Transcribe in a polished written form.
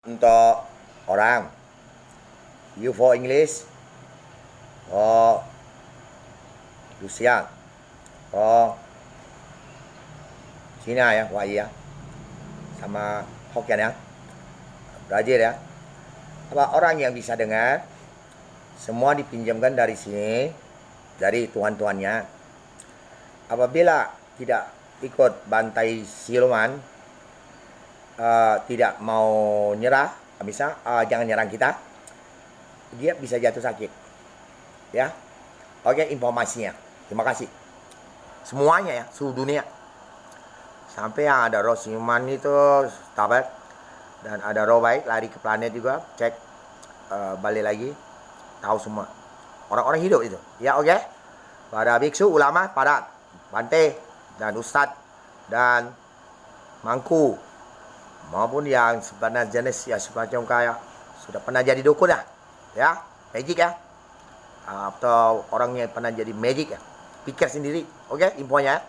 untuk orang. U for English. Oh, Rusia. Oh, Cina ya, YI ya. Sama Hokkien ya. Brazil ya. Apa orang yang bisa dengar semua dipinjamkan dari sini, dari tuan-tuannya. Apabila tidak ikut bantai siluman, tidak mau nyerah, bisa jangan nyerang kita, dia bisa jatuh sakit. Ya, oke informasinya. Terima kasih. Semuanya ya, seluruh dunia. Sampai yang ada roh siluman itu, tabat, dan ada roh baik lari ke planet juga, cek balik lagi, tahu semua. Orang-orang hidup itu. Ya oke. Para biksu, ulama, para bante, dan ustadz, dan mangku, maupun yang sebenarnya jenis ya semacam kayak sudah pernah jadi dukun ya, magic ya, atau orang yang pernah jadi magic ya, pikir sendiri, oke infonya ya.